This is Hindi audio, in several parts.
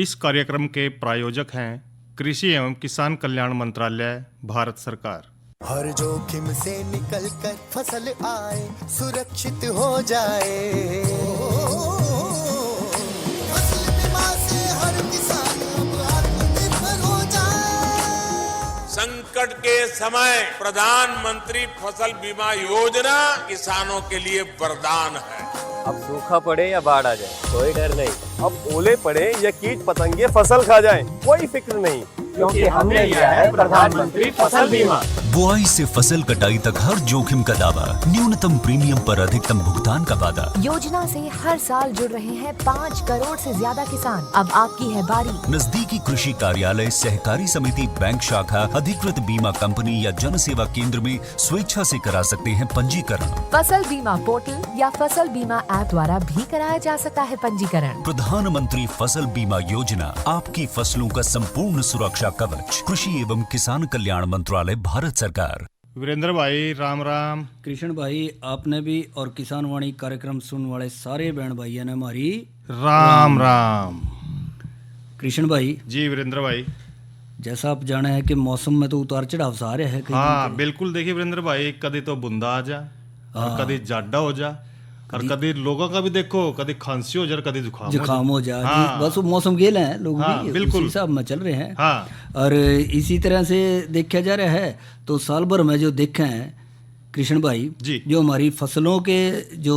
इस कार्यक्रम के प्रायोजक हैं कृषि एवं किसान कल्याण मंत्रालय, भारत सरकार। हर जोखिम से निकल कर फसल आए, सुरक्षित हो जाए। फसल बीमा से हर किसान अब आत्मनिर्भर हो जाए। संकट के समय प्रधानमंत्री फसल बीमा योजना किसानों के लिए वरदान है। अब सूखा पड़े या बाढ़ आ जाए कोई डर नहीं। अब ओले पड़े या कीट पतंगे फसल खा जाए कोई फिक्र नहीं, क्योंकि हमने लिया है प्रधानमंत्री फसल बीमा। बुआई से फसल कटाई तक हर जोखिम का दावा, न्यूनतम प्रीमियम पर अधिकतम भुगतान का वादा। योजना से हर साल जुड़ रहे हैं 5 करोड़ से ज्यादा किसान। अब आपकी है बारी। नजदीकी कृषि कार्यालय, सहकारी समिति, बैंक शाखा, अधिकृत बीमा कंपनी या जन सेवा केंद्र में स्वेच्छा से करा सकते हैं पंजीकरण। फसल बीमा पोर्टल या फसल बीमा ऐप द्वारा भी कराया जा सकता है पंजीकरण। प्रधानमंत्री फसल बीमा योजना, आपकी फसलों का संपूर्ण सुरक्षा कवच। कृषि एवं किसान कल्याण मंत्रालय, भारत सरकार। वीरेंद्र भाई राम राम। कृष्ण भाई, आपने भी और किसान वाणी कार्यक्रम सुनने वाले सारे बहन भाइयों ने हमारी राम राम। कृष्ण भाई जी वीरेंद्र भाई, जैसा आप जाने हैं कि मौसम में तो उतार चढ़ाव सा आ रहा है कहीं हाँ कहीं। बिल्कुल। देखिए वीरेंद्र भाई, कभी तो बुंदा आ जा और कभी जाडा हो जा और कभी लोगों का भी देखो, कभी खांसी हो जा, कभी जुकाम हो जा। हाँ। बस वो मौसम गेल हैं लोग हाँ, भी बिल्कुल। उसी हिसाब में चल रहे हैं। हाँ। और इसी तरह से देखा जा रहा है तो साल भर में जो देखे हैं कृष्ण भाई जी, जो हमारी फसलों के जो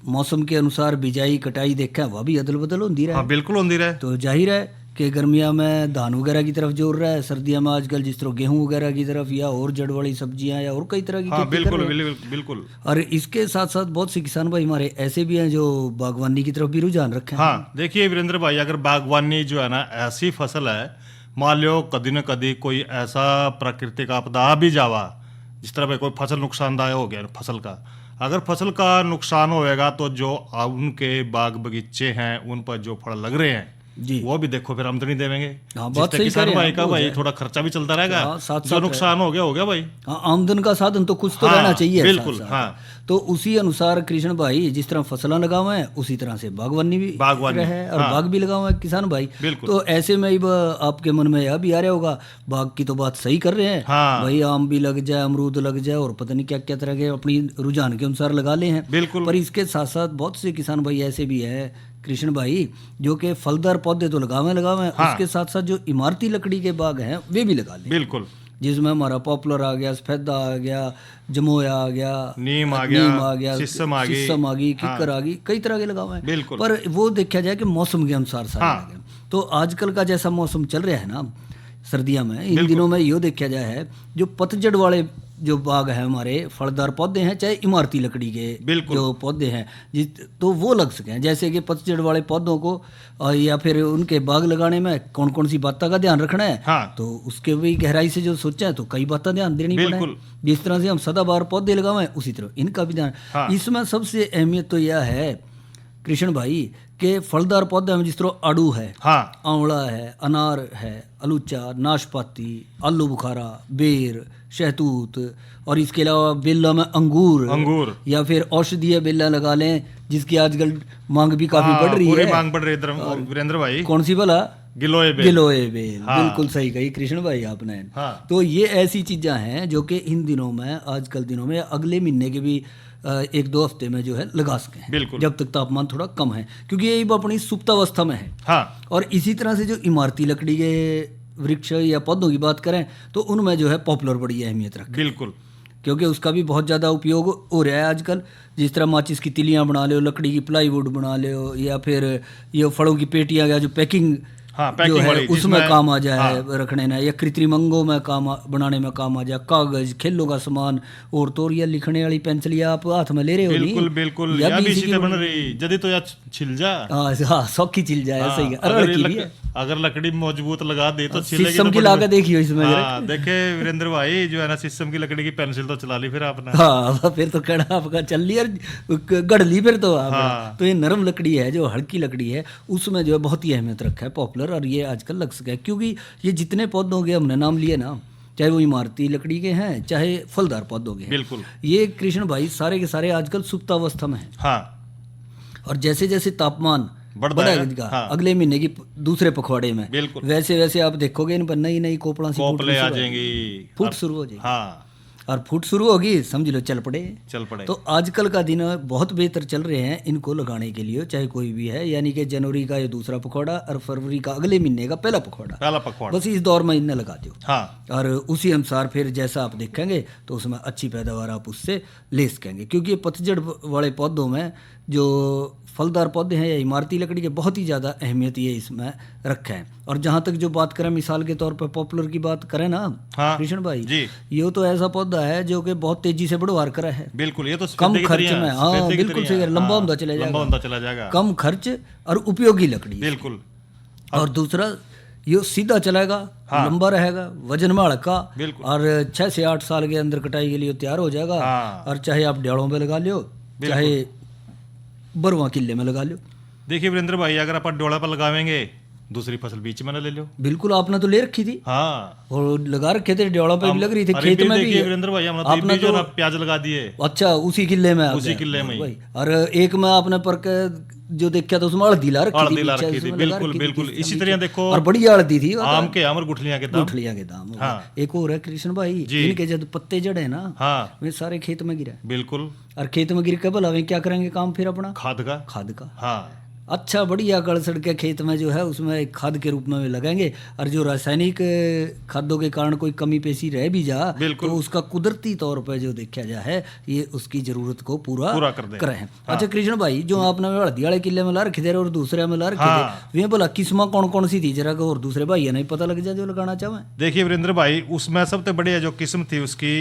मौसम के अनुसार बिजाई कटाई देखा है वह भी अदल बदल होती रहा। हाँ बिल्कुल होती रहे। तो जाहिर है कि गर्मियाँ में धान वगैरह की तरफ जोर रहा है, सर्दियों में आजकल जिस तरह गेहूं वगैरह की तरफ या और जड़ वाली सब्जियां या और कई तरह की हाँ खेती कर बिल्कुल रहे हैं। बिल्कुल बिल्कुल। और इसके साथ साथ बहुत से किसान भाई हमारे ऐसे भी हैं जो बागवानी की तरफ भी रुझान रखे हैं। हाँ देखिए वीरेंद्र भाई, अगर बागवानी जो है ना ऐसी फसल है, मान लो कभी न कभी कोई ऐसा प्राकृतिक आपदा आ भी जावा, जिस तरह कोई फसल नुकसानदायक हो गया फसल का, अगर फसल का नुकसान होएगा तो जो उनके बाग बगीचे हैं उन पर जो फल लग रहे हैं जी, वो भी देखो फिर आमदनी देवेंगे। हाँ, बहुत जिससे सही किसान कह रहे भाई हैं, का वो भाई है। थोड़ा खर्चा भी चलता रहेगा। हाँ, साथ जो नुकसान हो गया भाई। हाँ, आमदन का साधन तो कुछ तो हाँ, रहना चाहिए बिल्कुल। साथ साथ। हाँ। तो उसी अनुसार कृष्ण भाई जिस तरह फसलें लगावे हैं उसी तरह से बागवानी भी रहे और हाँ। बाग भी लगावे हैं किसान भाई। बिल्कुल। तो ऐसे में ही आपके मन में यह भी आ रहा होगा, बाग की तो बात सही कर रहे हैं। हाँ। भाई आम भी लग जाए, अमरूद लग जाए और पता नहीं क्या क्या तरह के अपनी रुझान के अनुसार लगा ले हैं। बिल्कुल। पर इसके साथ साथ बहुत से किसान भाई ऐसे भी है कृष्ण भाई जो कि फलदार पौधे तो लगावे हाँ। उसके साथ साथ जो इमारती लकड़ी के बाग हैं वे भी लगा ले। बिल्कुल। जिसमें हमारा पॉपुलर आ गया, सफेदा आ गया, जमोया आ गया, नीम आ गया, शीशम आ गई, किक्कर आ गई, कई तरह के लगावे हैं। बिल्कुल। पर वो देखा जाए कि मौसम के अनुसार सारे हाँ। लगे। तो आजकल का जैसा मौसम चल रहा है ना सर्दियों में, इन दिनों में यो देखा जाए है जो पतझड़ वाले जो बाग है हमारे, फलदार पौधे हैं चाहे इमारती लकड़ी के जो पौधे हैं तो वो लग सकें। जैसे कि पतझड़ वाले पौधों को या फिर उनके बाग लगाने में कौन कौन सी बातों का ध्यान रखना है। हाँ। तो उसके भी गहराई से जो सोचा है तो कई बातें ध्यान देनी पड़े। जिस तरह से हम सदाबहार पौधे लगावे उसी तरह इनका भी ध्यान। हाँ। इसमें सबसे अहमियत तो यह है कृष्ण भाई के फलदार पौधे में जिस तरह आड़ू है, हाँ, आंवला है, अनार है, अलूचा, नाशपाती, आलू बुखारा, बेर, शहतूत और इसके अलावा बेला में अंगूर या फिर औषधीय बेला लगा लें जिसकी आजकल मांग भी काफी बढ़ रही है। मांग बढ़ रही है वीरेंद्र भाई। कौन सी भला? गिलोय बेल। हाँ। बिल्कुल सही कही कृष्ण भाई आपने। हाँ। तो ये ऐसी चीजें हैं जो कि इन दिनों में, आजकल दिनों में, अगले महीने के भी 1-2 हफ्ते में जो है लगा सके हैं। बिल्कुल। जब तक तापमान थोड़ा कम है, क्योंकि ये अपनी सुप्तावस्था में है। हाँ। और इसी तरह से जो इमारती लकड़ी के वृक्ष या पौधों की बात करें तो उनमें जो है पॉपुलर बड़ी अहमियत रखती है। बिल्कुल। क्योंकि उसका भी बहुत ज़्यादा उपयोग हो रहा है आजकल। जिस तरह माचिस की तिलियां बना लो, लकड़ी की प्लाईवुड बना लो, या फिर ये फलों की पेटियां या जो पैकिंग जो है उसमें काम आ जाए रखने में, या कृत्रिम अंगों में बनाने में काम आ जाए, कागज, खेलों का सामान और तो या लिखने वाली पेंसिलियां आप हाथ में ले रहे हो। बिल्कुल बिल्कुल। या भी इसी बन रही जदी तो या छिल जा। हाँ, सौखी छिल जाए। सही है। अगर लकड़ी मजबूत लगा दे तो शीशम की लागत देखियो इसमें। हाँ, देखे वीरेंद्र भाई जो है ना, शीशम की लकड़ी की पेंसिल तो चला ली फिर आपने। हाँ, फिर तो कड़ा आपका चल ली और गढ़ ली फिर तो आप। हाँ। तो ये नरम लकड़ी है, जो हल्की लकड़ी है, उसमें जो है बहुत ही अहमियत रखा है पॉपुलर, और ये आजकल लग सका है। क्योंकि ये जितने पौधों के हमने नाम लिए ना, चाहे वो इमारती लकड़ी के हैं चाहे फलदार पौधों के हैं, बिल्कुल, ये कृष्ण भाई सारे के सारे आजकल सुप्तावस्था में है। हाँ। और जैसे जैसे तापमान बढ़ बढ़ेगा जाएगा, हाँ। अगले महीने की दूसरे पखवाड़े में। बिल्कुल। वैसे वैसे आप देखोगे इन पर नई नई कोपड़ा सी कोपले आ फूटनी जाएंगी, फूट शुरू हो जाएगी। हाँ और फूट शुरू होगी समझ लो चल पड़े। चल पड़े। तो आजकल का दिन बहुत बेहतर चल रहे हैं इनको लगाने के लिए, चाहे कोई भी है, यानी कि जनवरी का ये दूसरा पखवाड़ा और फरवरी का अगले महीने का पहला पखवाड़ा, बस इस दौर में इन्हें लगा दो। हाँ। और उसी अनुसार फिर जैसा आप देखेंगे तो उसमें अच्छी पैदावार आप उससे ले सकेंगे, क्योंकि ये पतझड़ वाले पौधों में जो फलदार पौधे हैं या इमारती लकड़ी के बहुत ही ज़्यादा अहमियत ये इसमें रखा है। और जहाँ तक जो बात करें मिसाल के तौर पर पॉपुलर की बात करें ना, हाँ, कृष्ण भाई जी, ये तो ऐसा पौधा है जो कि बहुत तेजी से बढ़वार करा है। बिल्कुल, ये तो कम खर्च में, हाँ बिल्कुल सही, लंबा होता चला जाएगा, कम खर्च और उपयोगी लकड़ी बिल्कुल। और दूसरा ये सीधा चलेगा, हाँ, लंबा रहेगा, वजन में हल्का, और 6 से 8 साल के अंदर कटाई के लिए तैयार हो जाएगा। हाँ। और चाहे आप डेढ़ों में लगा लो, चाहे बरवा किले में लगा लो। देखिए वीरेंद्र भाई, अगर आप डोला पर लगावेंगे दूसरी फसल बीच में ना ले लो। बिल्कुल, आपने तो ले रखी थी। हाँ, और लगा रखे थे, डेढ़ों पे भी लग रही थी, खेत में भी। वीरेंद्र भाई हमने तो प्याज लगा दिए। अच्छा, उसी किले में, उसी किले में ही। और एक में आपने पर जो देखा था उसमें हल्दी ला रखी थी। बिल्कुल बिल्कुल इसी तरह देखो, और बड़ी हल्दी थी, आम के आम और गुठलियां के दाम। हाँ। एक और है कृष्ण भाई, इनके जब पत्ते जड़े ना, हाँ, वे सारे खेत में गिरे। बिल्कुल। और खेत में गिर के भला वे क्या करेंगे काम फिर अपना, खाद का। हाँ, अच्छा बढ़िया गड़सड़ के खेत में जो है उसमें एक खाद के रूप में लगाएंगे। और जो रासायनिक खादों के कारण कोई कमी पेशी रह भी जा तो उसका कुदरती तौर पर जो देखा जाए ये उसकी जरूरत को पूरा कर रहे हैं। हाँ। अच्छा कृष्ण भाई, जो आपने हल्दी वाले किले में ला रखे थे और दूसरे में ला रखे थे, वे बोला किस्म कौन कौन सी थी, जरा और दूसरे भाई नहीं पता लग जाए जो लगाना चाहे। देखिए वीरेंद्र भाई, उसमें सबसे बढ़िया जो किस्म थी उसकी,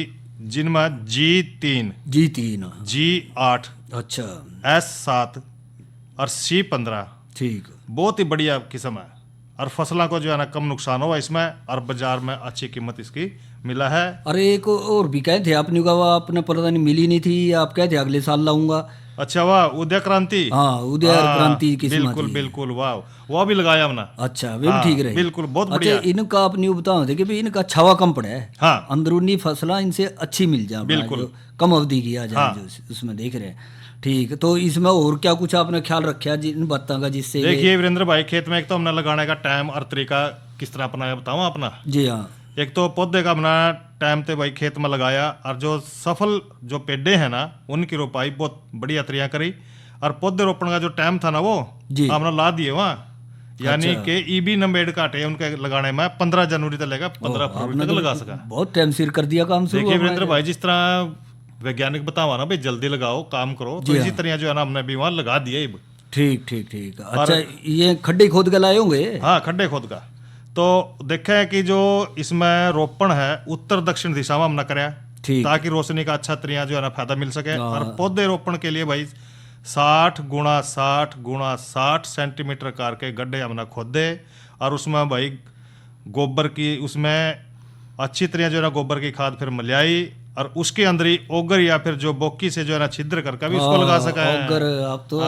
जिनमें G3, G8, अच्छा, S7 और C15, ठीक, बहुत ही बढ़िया किस्म है। और फसलों को जो है ना कम नुकसान हुआ इसमें, और बाजार में अच्छी कीमत इसकी मिला है। अरे एक और भी कहे थे आपने, कहा आपने पता नहीं मिली नहीं थी, आप कहे थे अगले साल लाऊंगा। अच्छा, वाह, उदय क्रांति। हाँ, उदय क्रांति की बिल्कुल वाह, वो भी लगाया हमने। अच्छा, वे भी ठीक रहे, बिल्कुल, बहुत बढ़िया। अच्छा, इनका आप न्यू बताओ थे कि भाई इनका छावा कम पड़ा है। हाँ, अंदरूनी फसला इनसे अच्छी मिल जाए, बिल्कुल कम अवधि की आ जाए, जो उसमें देख रहे हैं। ठीक, तो इसमें और क्या कुछ आपने ख्याल रखा इन बातों का, जिससे देखिए वीरेंद्र भाई, खेत में एक तो हमने लगाने का टाइम और तरीका किस तरह अपनाया बताऊं अपना। जी हाँ। एक तो पौधे का अपना टाइम पे भाई खेत में लगाया, और जो सफल जो पेड़े हैं ना उनकी रोपाई बहुत बढ़िया तरीका करी। और पौधे रोपण का जो टाइम था ना वो हमने ला दिए वहाँ, यानी कि ईबी नंबेड काटे उनके लगाने में 15 जनवरी तक लेगा, 15 फरवरी तक लगा सका। बहुत टाइम सिर कर दिया काम। देखिए वीरेंद्र भाई, जिस तरह वैज्ञानिक बतावा ना भाई जल्दी लगाओ, काम करो, तो इसी तरह जो है ना हमने भी वहाँ लगा दिए। ठीक। अच्छा, ये खड्डे खोद के लाए होंगे? हाँ, खड्डे खोद का। तो देखा है कि जो इसमें रोपण है उत्तर दक्षिण दिशा में हमने कराया, ताकि रोशनी का अच्छा तरीका जो है ना फायदा मिल सके। और पौधे रोपण के लिए भाई 60 गुणा 60 गुणा 60 सेंटीमीटर कार के गड्ढे हमने खोदे, और उसमें भाई गोबर की, उसमें अच्छी तरह जो है ना गोबर की खाद फिर मिलाई, और उसके अंदर ही ओगर या फिर जो बोकी से जो है ना छिद्र करके भी उसको लगा सका है। ओगर आप तो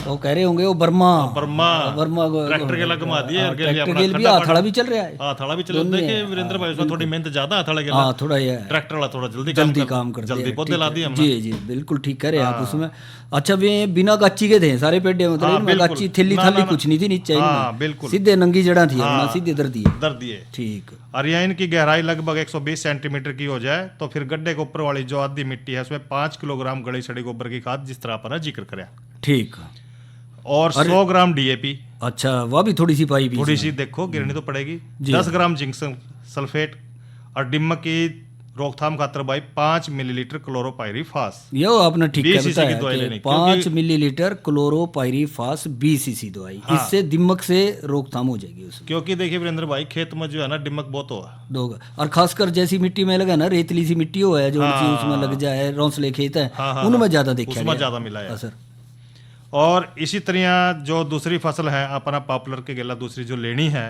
वो कह रहे होंगे, वो बर्मा ट्रैक्टर के लगवा दिए, और हथौड़ा भी चल रहा है। हथौड़ा भी चल। देखिए वीरेंद्र भाई, उसमें थोड़ी मेहनत ज्यादा, हथौड़ा के हाँ थोड़ा है, ट्रैक्टर वाला थोड़ा जल्दी काम कर, जल्दी पौधे ला दिए हमने। जी बिल्कुल ठीक कह रहे हैं आप उसमें। अच्छा, वे बिना गाची के थे सारे पेड़े, मतलब गाची थैली कुछ नहीं थी नीचे, बिल्कुल सीधे नंगी जड़ा थी, सीधे दर दिए। ठीक। और यह इनकी गहराई लगभग 120 सेंटीमीटर की हो जाए तो फिर गड्ढे के ऊपर वाली जो आधी मिट्टी है उसमें 5 किलोग्राम गली सड़ी गोबर की खाद, जिस तरह अपन जिक्र कराया। ठीक। और 100 ग्राम DAP। अच्छा, वह भी थोड़ी सी पाई, थोड़ी सी देखो गिरनी तो पड़ेगी। 10 ग्राम जिंक सल्फेट, और दिमक की रोकथाम खातर भाई 5 मिलीलीटर क्लोरोपाइरीफास। यो आपने ठीक बताया, 5 मिलीलीटर क्लोरोपाइरीफास 20 cc दवाई। हाँ। इससे दिमक से रोकथाम हो जाएगी उसमें। क्योंकि देखिए वीरेंद्र भाई, खेत में जो है ना दिमक बहुत होगा, और खासकर जैसी मिट्टी में लगा ना, रेतली सी मिट्टी हो है जो उसमें लग जाए, रौसले खेत है, उनमें ज्यादा देखा, उसमें ज्यादा मिला है असर। और इसी तरह जो दूसरी फसल है अपना पॉपुलर के गेला, दूसरी जो लेनी है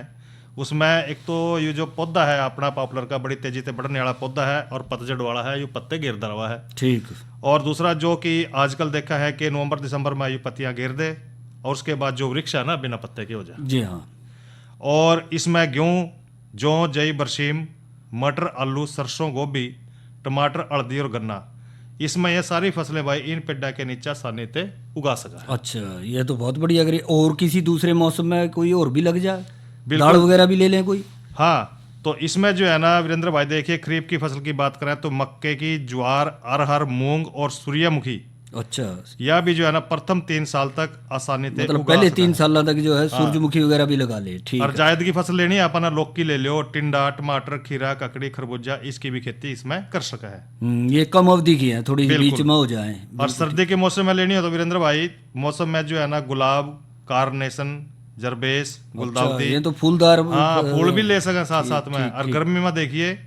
उसमें एक तो ये जो पौधा है अपना पॉपुलर का बड़ी तेजी से बढ़ने वाला पौधा है, और पतझड़ वाला है, ये पत्ते गिरदा हुआ है। ठीक। और दूसरा जो कि आजकल देखा है कि नवंबर दिसंबर में ये पत्तियां गिर दे, और उसके बाद जो वृक्ष है ना बिना पत्ते के हो जाए। जी हाँ। और इसमें गेहूं, जौ, जई, बरसीम, मटर, आलू, सरसों, गोभी, टमाटर, हल्दी और गन्ना, इसमें ये सारी फसलें भाई इन पेड़ा के नीचे आसानी से उगा सका है। अच्छा, ये तो बहुत बढ़िया। अगर और किसी दूसरे मौसम में कोई और भी लग जाए, बिल्कुल। दाल वगैरह भी ले लें कोई। हाँ, तो इसमें जो है ना वीरेंद्र भाई देखिए, खरीफ की फसल की बात करें तो मक्के की, ज्वार, अरहर, मूंग और सूर्यमुखी, अच्छा, यह भी जो है ना प्रथम 3 साल तक आसानी से मतलब उगा पहले सका 3 है। साल तक जो है सूरजमुखी वगैरह भी लगा ले। ठीक और है। जायद की फसल लेनी है अपना, लौकी ले लो, टिंडा, टमाटर, खीरा, ककड़ी, खरबूजा, इसकी भी खेती इसमें कर सका है। ये कम अवधि की है, थोड़ी बिल्कुल। बीच में हो जाए। और सर्दी के मौसम में लेनी हो तो वीरेंद्र भाई, मौसम में जो है ना गुलाब, कारनेशन, जरबेस, गुलदाउदी, ये तो फूलदार। हाँ, फूल भी ले सकें साथ साथ में। ठीक, और ठीक। गर्मी में देखिए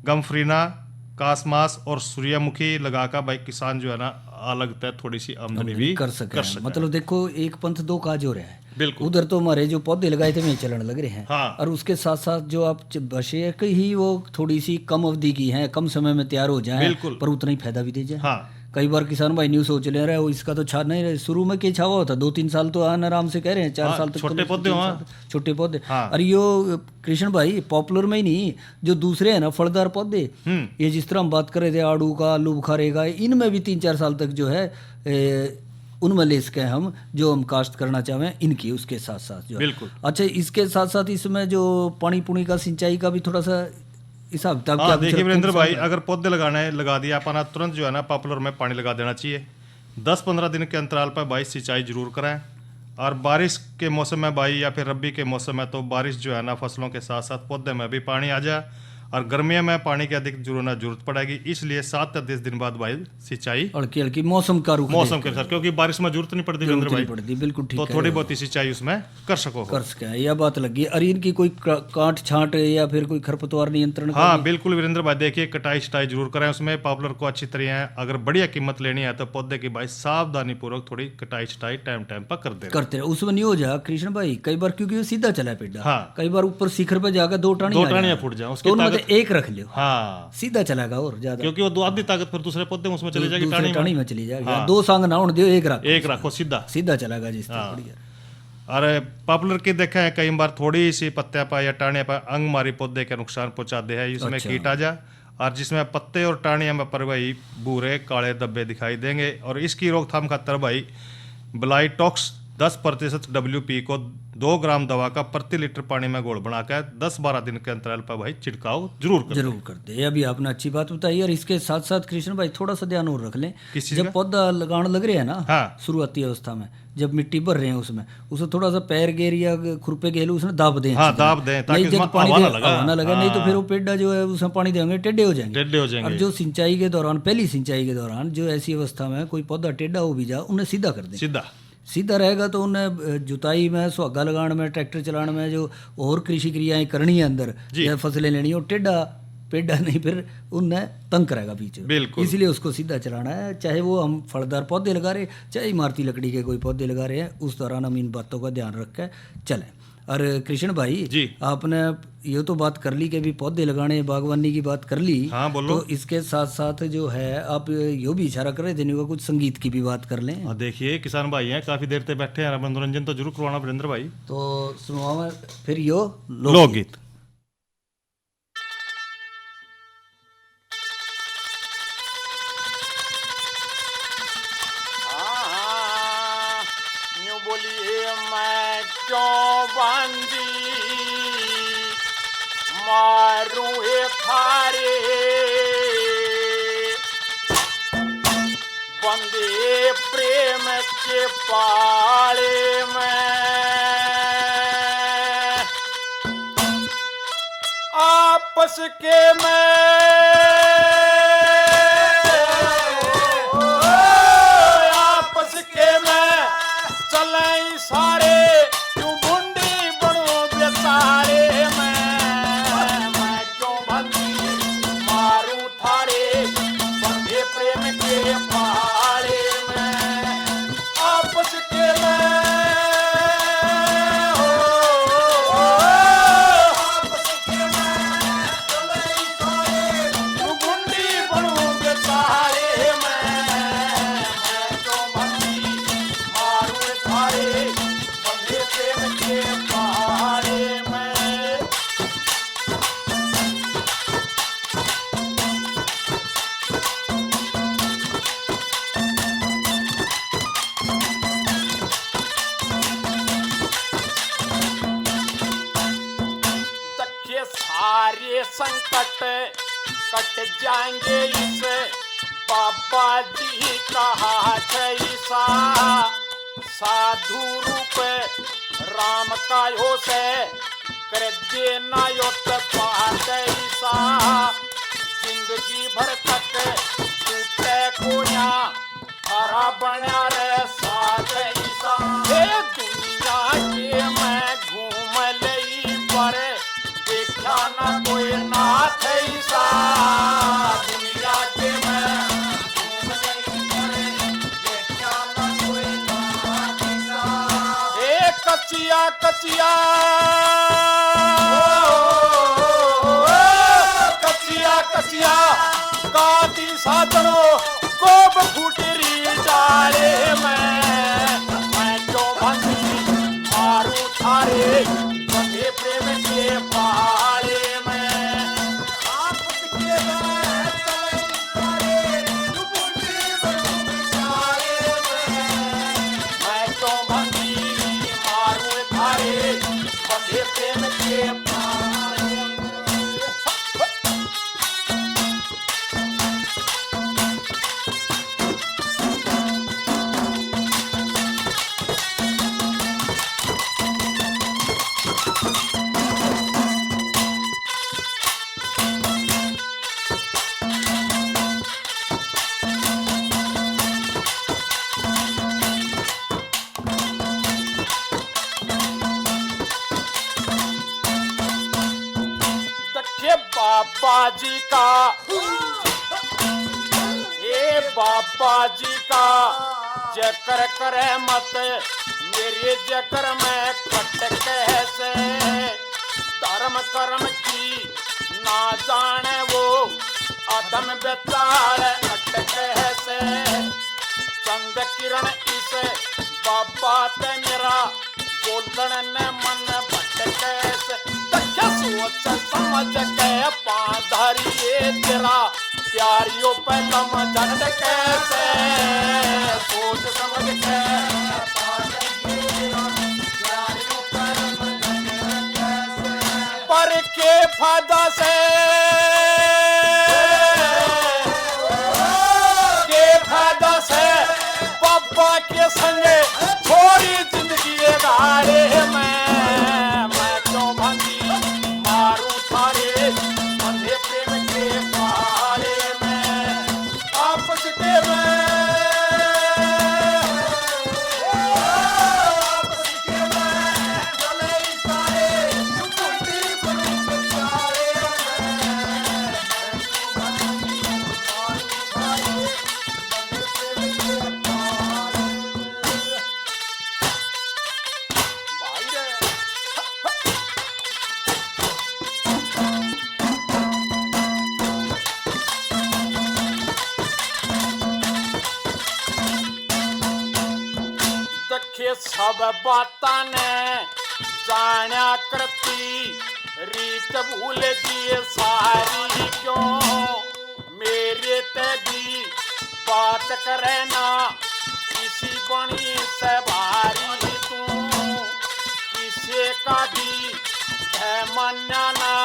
गमफ्रीना, कासमास और सूर्यमुखी लगाकर भाई किसान जो है ना अलग तय थोड़ी सी आमदनी भी कर सके हैं। मतलब देखो, एक पंथ दो काज हो रहा है। बिल्कुल। उधर तो हमारे जो पौधे लगाए थे वही चलन लग रहे हैं। हाँ। और उसके साथ साथ जो आप बशे ही वो थोड़ी सी कम अवधि की हैं, कम समय में तैयार हो जाए, बिल्कुल। पर उतना ही फायदा भी दे जाए। हाँ। कई बार किसान भाई न्यू सोच ले रहे हो, इसका तो छा नहीं रहे, शुरू में क्या छावा होता, 2-3 साल तो आराम से कह रहे हैं, 4 हाँ, साल तक छोटे तो पौधे 3 वहाँ। साल, छोटे पौधे। हाँ। और यो कृष्ण भाई पॉपुलर में ही नहीं, जो दूसरे हैं ना फलदार पौधे, ये जिस तरह हम बात कर रहे थे आड़ू का, आलू बुखारे का, इनमें भी 3-4 साल तक जो है उनमें ले सके हम, जो हम काश्त करना चाहें इनकी, उसके साथ साथ जो है। बिल्कुल। अच्छा, इसके साथ साथ इसमें जो पानी पुनी का, सिंचाई का भी थोड़ा सा हिसाब किताब हाँ, क्या देखिए वीरेंद्र भाई, अगर पौधे लगाना है लगा दिया अपना, तुरंत जो है ना पॉपुलर में पानी लगा देना चाहिए। 10-15 दिन के अंतराल पर भाई सिंचाई जरूर कराएं। और बारिश के मौसम में भाई या फिर रबी के मौसम में तो बारिश जो है ना फसलों के साथ साथ पौधे में भी पानी आ जाए। और गर्मियों में पानी की अधिक जरूरत पड़ेगी, इसलिए 7 से 10 दिन बाद भाई सिंचाई हल्की हल्की मौसम का रुख मौसम के अनुसार, क्योंकि बारिश में जरूरत नहीं पड़ती वीरेंद्र भाई, पड़ती। बिल्कुल ठीक तो है। थोड़ी बहुत ही सिंचाई उसमें कर सको। कर सके, यह बात लगी। और इनकी कोई काट छांट या फिर कोई खरपतवार नियंत्रण का हाँ भी? बिल्कुल वीरेंद्र भाई, देखिए कटाई छटाई जरूर करें उसमें, पॉपुलर को अच्छी तरह है। अगर बढ़िया कीमत लेनी है तो पौधे की भाई सावधानी पूर्वक थोड़ी कटाई छटाई टाइम टाइम पर कर दे। करते रहे, उसमें नहीं हो जाए कृष्ण भाई, कई बार क्योंकि वो सीधा चला पेड़ा। हाँ। कई बार ऊपर शिखर पे जाकर 2 टाणियां फूट जाए, उसकी तो उनमें से ताकत- एक रख लियो, हाँ, सीधा चलेगा और ज्यादा, क्योंकि वो 2 आधी ताकत फिर दूसरे पौधे में उसमें चली जाएगी, दूसरे टाणी टाणी में चली जाएगी। हाँ। 2 सांग ना होने दियो, एक रख, एक रखो सीधा। सीधा चलेगा जिस तरह। हाँ। बढ़िया। अरे पॉपुलर की देखा है कई बार थोड़ी सी पत्तियां पर या टाणियां पर अंग मारी पौधे के नुकसान पहुंचा दे है, इसमें अच्छा। कीट आ जा, और जिसमें पत्ते और टाणियां में पर भाई भूरे काले धब्बे दिखाई देंगे। और इसकी रोकथाम खातर भाई ब्लाइटॉक्स 10% WP को 2 ग्राम दवा का प्रति लीटर पानी में घोल बनाकर 10-12 दिन के अंतराल पर भाई छिड़काव जरूर करें। जरूर कर दे। ये अभी आपने अच्छी बात बताई। और इसके साथ साथ कृष्ण भाई थोड़ा सा ध्यान और रख लें, किस चीज़ जब का? पौधा लगाने लग रहे हैं ना, हाँ। शुरुआती अवस्था में जब मिट्टी भर रहे हैं उसमें, उसे थोड़ा सा पैर गेर या खुरपे गेल उसमें दाब दें। हाँ, अच्छी तरह। दाब दें, ताकि नहीं, जब उसमें पानी हवा ना दे- लगा। हवा ना लगे, नहीं तो हाँ। फिर वो पेड़ा जो है उसमें पानी देंगे टेढ़े हो जाएंगे। टेढ़े हो जाएंगे। और जो सिंचाई के दौरान, पहली सिंचाई के दौरान जो ऐसी अवस्था में कोई पौधा टेढ़ा हो भी जाए, उन्हें सीधा कर दें। सीधा सीधा रहेगा तो उन्हें जुताई में, सुहागा लगाने में, ट्रैक्टर चलाने में, जो और कृषि क्रियाएं करनी है अंदर, जी। या फसलें लेनी है, वो टेढ़ा पेड़ा नहीं फिर उन्हें तंग करेगा पीछे। बिल्कुल। इसलिए उसको सीधा चलाना है। चाहे वो हम फलदार पौधे लगा रहे, चाहे इमारती लकड़ी के कोई पौधे लगा रहे हैं, उस दौरान हम इन बातों का ध्यान रख के चलें। और कृष्ण भाई जी। आपने ये तो बात कर ली कि अभी पौधे लगाने, बागवानी की बात कर ली। हाँ, बोलो। तो इसके साथ साथ जो है आप यो भी इशारा कर रहे थे, नहीं हुआ कुछ संगीत की भी बात कर लें। और देखिए किसान भाई हैं काफी देर से बैठे हैं, मनोरंजन तो जरूर करवाना वीरेंद्र भाई। तो सुनवा फिर यो लोकगीत। न्यू बोलिए मैं क्यों बंदी मारू थारे बंदे प्रेम के पाले में आपस के आपस के में चले सारे क्यों बुंडी बनो बेसारे मैं क्यों बंदी मारू थारे बंदे प्रेम के पाले में आपस के में आपस के में चले सारे संकट कट जाएंगे इस बाबा जी का हाथ ऐसा साधु रूप राम का यो से कर देना योत बात ऐसा जिंदगी भर तक टूटे कोया हरा बना रे साथ ऐसा हे दुनिया के मैं घूम लई पर देखा ना कोई नाथ ऐसा दुनिया के मैं घूम लई पर देखा ना कोई नाथ ऐसा हे कचिया कचिया कचिया कचिया गाती साधनो गोब फूटरी डाले मैं जो बंदी मारू थारे बंधे प्रेम के पाले में आपस के मैं जो बंदी मारू थारे बंधे प्रेम के पाले देखिए बाबा जी का ये बाबा जी का जकर करे मत मेरे जकर में कट कैसे धर्म कर्म की ना जाने वो अदम बेताल अट कैसे चंद किरण इस बाबा ते मेरा बोलन ने मन भट कैसे सोच समझ के पाधारिये तेरा प्यारियों पे लम झट कैसे सोच समझ के पर के फायदा से बाबा के संगे थोड़ी जिंदगी गाड़े मैं क्यों भंगी मारू थारे बंधे प्रेम के पाले में आपस के सब बाता ने जाना करती रीत भूल दिए सारी क्यों मेरे ते भी बात करे ना किसी बनी से भारी तू किसे का भी है मन्ना ना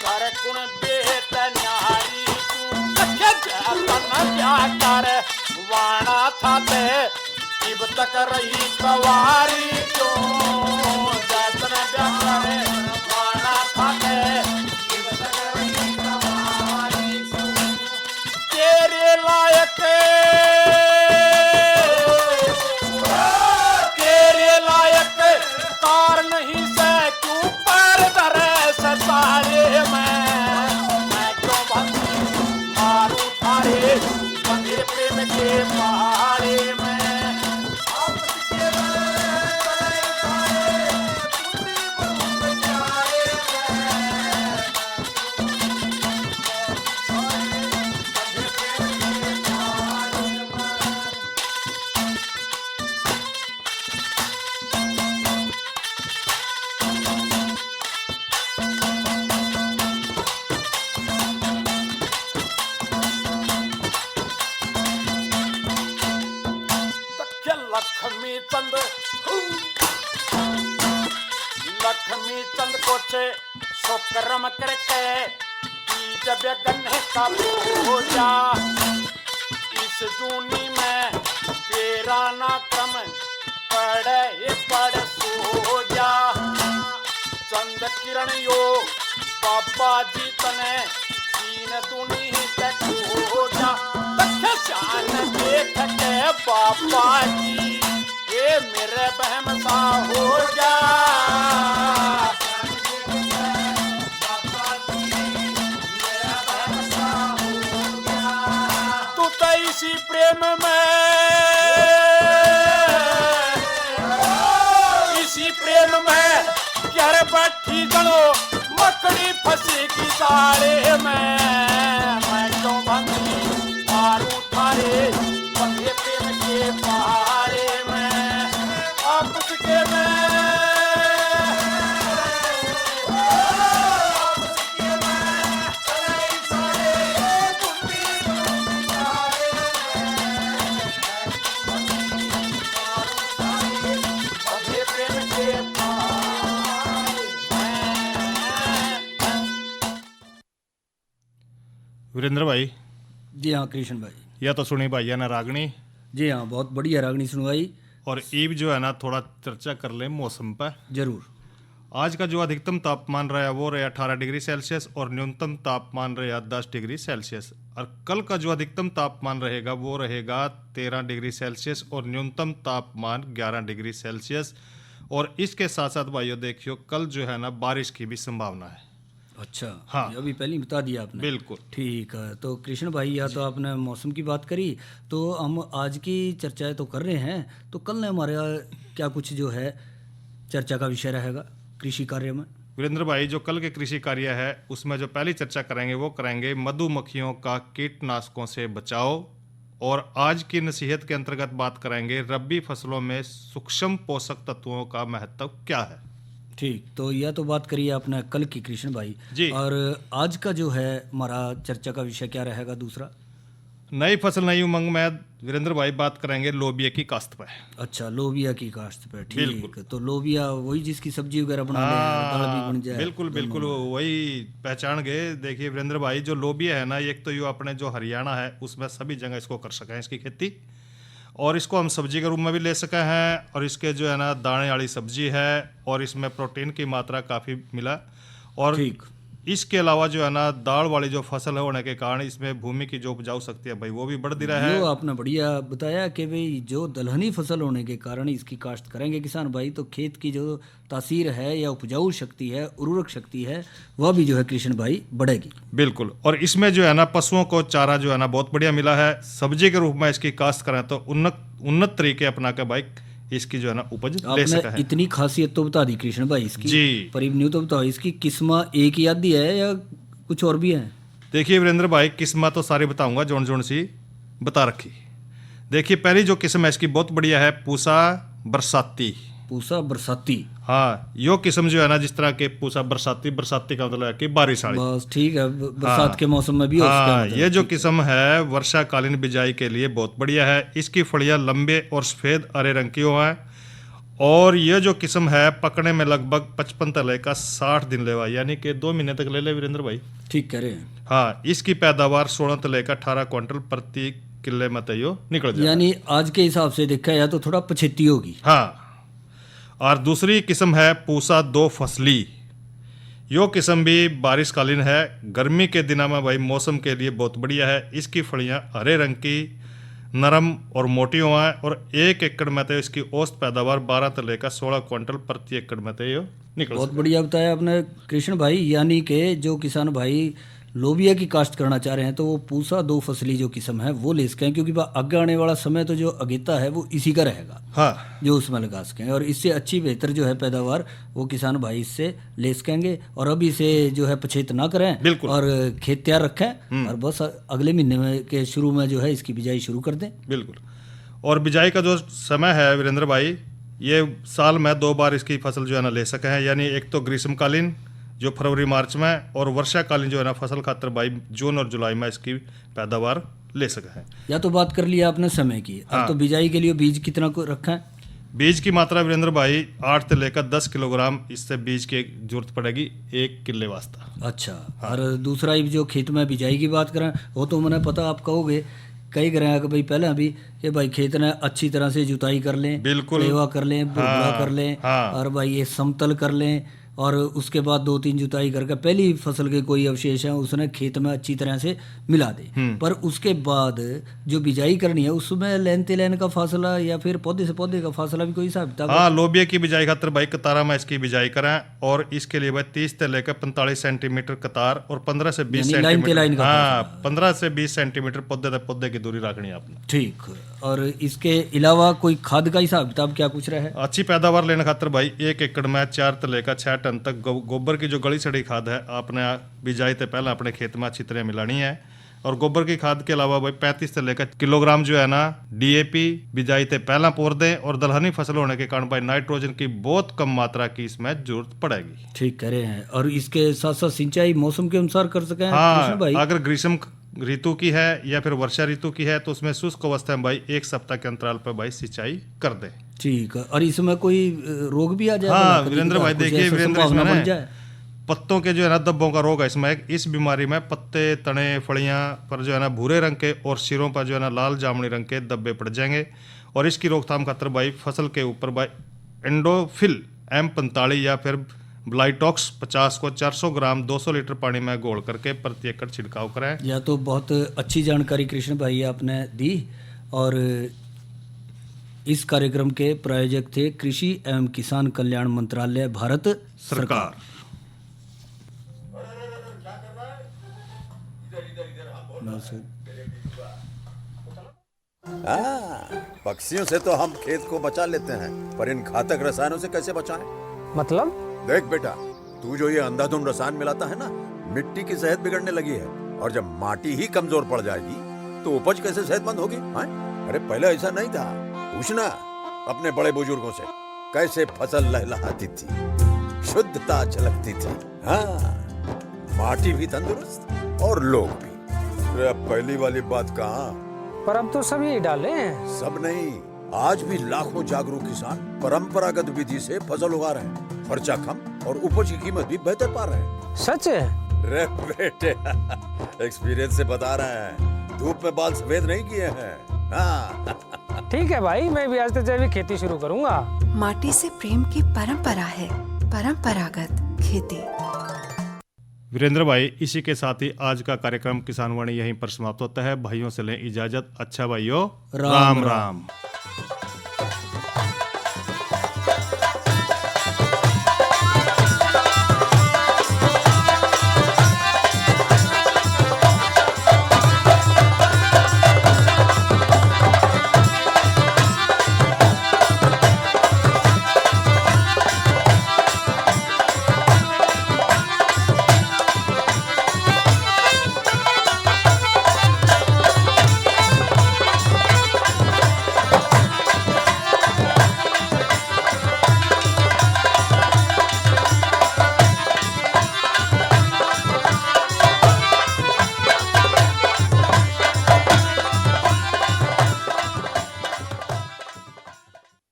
घर कुण बेहत न्यारी तू तके जतन क्या कर वाणा था ते इब तक रही कवारी क्यों जतन प्यारे वाणा खाते इब तक रही कवारी तेरे लायक कार नहीं से क्यों पैर धरे सतारे मैं क्यों बंदी मारू थारे बंधे प्रेम के पहाड़े में लक्ष्मी चंद को छे शुक्रम करके जब गन्ने का बोझा इस जूनी में तेरा ना क्रम पड़ सो जा चंद किरण यो बाबा जी तने तीन दुनी हो जा शान देख के बाबा जी ये मेरे बहम सा हो जा तू तो इसी प्रेम में घर बैठी गलो मकड़ी फंसी की सारे में मैं क्यों बंदी मारू थारे बंदे प्रेम के पारे में आपस के वीरेंद्र भाई। जी हाँ कृष्ण भाई। यह तो सुनी भैया ने रागनी। जी हाँ बहुत बढ़िया रागनी सुनवाई। और ईब जो है ना थोड़ा चर्चा कर ले मौसम पर। जरूर। आज का जो अधिकतम तापमान रहा वो रहा 18 डिग्री सेल्सियस और न्यूनतम तापमान रहा 10 डिग्री सेल्सियस। और कल का जो अधिकतम तापमान रहेगा वो रहेगा 13 डिग्री सेल्सियस और न्यूनतम तापमान 11 डिग्री सेल्सियस। और इसके साथ साथ भाइयों देखियो कल जो है ना बारिश की भी संभावना है। अच्छा हाँ अभी पहले ही बता दिया आपने। बिल्कुल ठीक है। तो कृष्ण भाई या तो आपने मौसम की बात करी तो हम आज की चर्चाएं तो कर रहे हैं, तो कल ने हमारा क्या कुछ जो है चर्चा का विषय रहेगा कृषि कार्य में? वीरेंद्र भाई जो कल के कृषि कार्य है उसमें जो पहली चर्चा करेंगे वो करेंगे मधुमक्खियों का कीटनाशकों से बचाव। और आज की नसीहत के अंतर्गत बात करेंगे रबी फसलों में सूक्ष्म पोषक तत्वों का महत्व क्या है। ठीक, तो यह तो बात करिए आपने कल की कृष्ण भाई जी। और आज का जो है हमारा चर्चा का विषय क्या रहेगा दूसरा? नई फसल नई उमंग में वीरेंद्र भाई बात करेंगे लोबिया की काश्त पे। अच्छा लोबिया की काश्त पे। ठीक, तो लोबिया वही जिसकी सब्जी वगैरह बना ले, दाल भी बन जाए। बिल्कुल बिल्कुल वही पहचान गए। देखिए वीरेंद्र भाई जो लोबिया है ना एक तो ये अपने जो हरियाणा है उसमें सभी जगह इसको कर सके हैं इसकी खेती, और इसको हम सब्जी के रूप में भी ले सके हैं। और इसके जो है ना दाने वाली सब्जी है और इसमें प्रोटीन की मात्रा काफ़ी मिला। और ठीक, इसके अलावा जो है ना दाल वाली जो फसल है होने के कारण इसमें भूमि की जो उपजाऊ शक्ति है भाई वो भी बढ़ रहा है। जो आपने बढ़िया बताया कि भाई जो दलहनी फसल होने के कारण इसकी काश्त करेंगे किसान भाई तो खेत की जो तासीर है या उपजाऊ शक्ति है उर्वरक शक्ति है वह भी जो है कृष्ण भाई बढ़ेगी। बिल्कुल। और इसमें जो है ना पशुओं को चारा जो है ना बहुत बढ़िया मिला है। सब्जी के रूप में इसकी काश्त करें तो उन्नत तरीके अपना के भाई इसकी जो है ना उपज ले सका है। इतनी खासियत तो बता दी कृष्ण भाई इसकी जी। पर न्यू तो बताओ इसकी किस्मा एक ही आदि है या कुछ और भी है? देखिए वीरेंद्र भाई किस्मा तो सारी बताऊंगा जोन जोन सी बता रखी। देखिए पहली जो किस्म है इसकी बहुत बढ़िया है पूसा बरसाती। पूसा बरसाती। हाँ यो किस्म जो है ना जिस तरह के पूसा बरसाती का मतलब है कि बारिश वाली। बस ठीक है बरसात के मौसम में भी हो सकता है। ये जो किस्म है वर्षाकालीन बिजाई के लिए बहुत बढ़िया है। इसकी फलियां लंबे और सफेद हरे रंग की है। और ये जो किस्म है पकने में लगभग 55 से लेकर 60 दिन लेवा यानी कि 2 महीने तक ले वीरेंद्र भाई। ठीक कह रहे हैं। हाँ इसकी पैदावार 16 से लेकर 18 क्विंटल प्रति किले में तय निकल जाए। यानी आज के हिसाब से देखा या तो थोड़ा पछेती होगी। हाँ। और दूसरी किस्म है पूसा 2 फसली। यो किस्म भी बारिशकालीन है। गर्मी के दिनों में भाई मौसम के लिए बहुत बढ़िया है। इसकी फलियां हरे रंग की नरम और मोटी हुआ है। और 1 एकड़ में तो इसकी औसत पैदावार 12 से लेकर 16 क्विंटल प्रति एकड़ में तो निकल। बहुत बढ़िया बताया आपने कृष्ण भाई। यानी कि जो किसान भाई लोबिया की काश्त करना चाह रहे हैं तो वो पूसा 2 फसली जो किस्म है वो ले सकें क्योंकि आगे आने वाला समय तो जो अगेता है वो इसी का रहेगा। हाँ जो उसमें लगा सकें और इससे अच्छी बेहतर जो है पैदावार वो किसान भाई इससे ले सकेंगे। और अभी इसे जो है पछेत ना करें और खेत तैयार रखें और बस अगले महीने में के शुरू में जो है इसकी बिजाई शुरू कर दें। बिल्कुल। और बिजाई का जो समय है वीरेंद्र भाई ये साल में 2 बार इसकी फसल जो है ना ले सके हैं। यानी एक तो ग्रीष्मकालीन जो फरवरी मार्च में और वर्षाकालीन जो है ना फसल खातर भाई जून और जुलाई में इसकी पैदावार ले सके हैं। या तो बात कर लिया आपने समय की। अब तो बिजाई के लिए बीज कितना को रखा है? बीज की मात्रा वीरेंद्र भाई 8 से लेकर 10 किलोग्राम इससे बीज की जरूरत पड़ेगी 1 किले वास्ता। अच्छा। और दूसरा ये जो खेत में बिजाई की बात करें, वो तो मैंने पता आप कहोगे कई करें कि भाई पहले भी कि भाई खेत ने अच्छी तरह से जुताई कर लें, बिल्कुल, लेवा कर लें, बुरबा कर लें, हाँ। और भाई ये समतल कर लें, और उसके बाद 2-3 जुताई करके पहली फसल के कोई अवशेष है उसने खेत में अच्छी तरह से मिला दे। पर उसके बाद जो बिजाई करनी है उसमें लेन ते लेन का फासला या फिर पौधे से पौधे का फासला भी कोई हिसाब किताब? हाँ, लोबिया की बिजाई खातर भाई कतारा में इसकी बिजाई करें, और इसके लिए भाई 30 से लेकर 45 सेंटीमीटर कतार और 15 से 20 यानी लाइन पे लाइन सेंटीमीटर, का हाँ 15 से 20 सेंटीमीटर पौधे से पौधे की दूरी रखनी है आपने। ठीक। और इसके अलावा कोई खाद का हिसाब किताब क्या कुछ रहे? अच्छी पैदावार लेने खातर भाई 1 एकड़ में 4 से लेकर 6 टन तक गोबर की जो गली सड़ी खाद है आपने बिजाई से पहले अपने खेत में अच्छी तरह मिलानी है। और गोबर की खाद के अलावा भाई 35 से लेकर किलोग्राम जो है ना DAP बिजाई से पहला पोर दें, और दलहनी फसल होने के कारण भाई नाइट्रोजन की बहुत कम मात्रा की इसमें जरूरत पड़ेगी। ठीक कह रहे हैं। और इसके साथ साथ सिंचाई मौसम के अनुसार कर सकें? हाँ, भाई अगर ग्रीष्म ऋतु की है या फिर वर्षा ऋतु की है तो उसमें शुष्क अवस्था में भाई 1 सप्ताह के अंतराल पर भाई सिंचाई कर दें। ठीक है। और इसमें कोई रोग भी आ जाए? हाँ वीरेंद्र भाई, देखिए वीरेंद्र, इसमें बन ना जाए पत्तों के जो है ना धब्बों का रोग है इसमें। इस बीमारी में पत्ते, तने, फलियां पर जो है ना भूरे रंग के और सिरों पर जो है ना लाल जामुनी रंग के धब्बे पड़ जाएंगे। और इसकी रोकथाम खातर भाई फसल के ऊपर भाई एंडोफिल M45 या फिर ब्लाइटॉक्स 50 को 400 ग्राम 200 लीटर पानी में घोल करके प्रति एकड़ छिड़काव करें। यह तो बहुत अच्छी जानकारी कृष्ण भाई आपने दी। और इस कार्यक्रम के प्रायोजक थे कृषि एवं किसान कल्याण मंत्रालय, भारत सरकार। पक्षियों से तो हम खेत को बचा लेते हैं, पर इन घातक रसायनों से कैसे बचाएं? मतलब? देख बेटा, तू जो ये अंधाधुंध रसायन मिलाता है ना, मिट्टी की सेहत बिगड़ने लगी है। और जब माटी ही कमजोर पड़ जाएगी तो उपज कैसे सेहतमंद होगी? अरे पहले ऐसा नहीं था। पूछना अपने बड़े बुजुर्गों से, कैसे फसल लहलहाती थी, शुद्धता झलकती थी। हाँ, माटी भी तंदुरुस्त और लोग भी। अरे पहली वाली बात कहाँ? पर अब तो सब यही डाले हैं। सब नहीं, आज भी लाखों जागरूक किसान परंपरागत विधि से फसल उगा रहे हैं। खर्चा कम और उपज की कीमत भी बेहतर पा रहे हैं। सच है? रे बेटे, एक्सपीरियंस से बता रहे हैं, धूप में बाल सफेद नहीं किए हैं। हाँ। ठीक है भाई, मैं भी आज से जैविक खेती शुरू करूंगा। माटी से प्रेम की परंपरा है, परंपरागत खेती। वीरेंद्र भाई, इसी के साथ ही आज का कार्यक्रम किसान वाणी यहीं पर समाप्त होता है। भाइयों से लें इजाजत। अच्छा भाइयों, राम राम।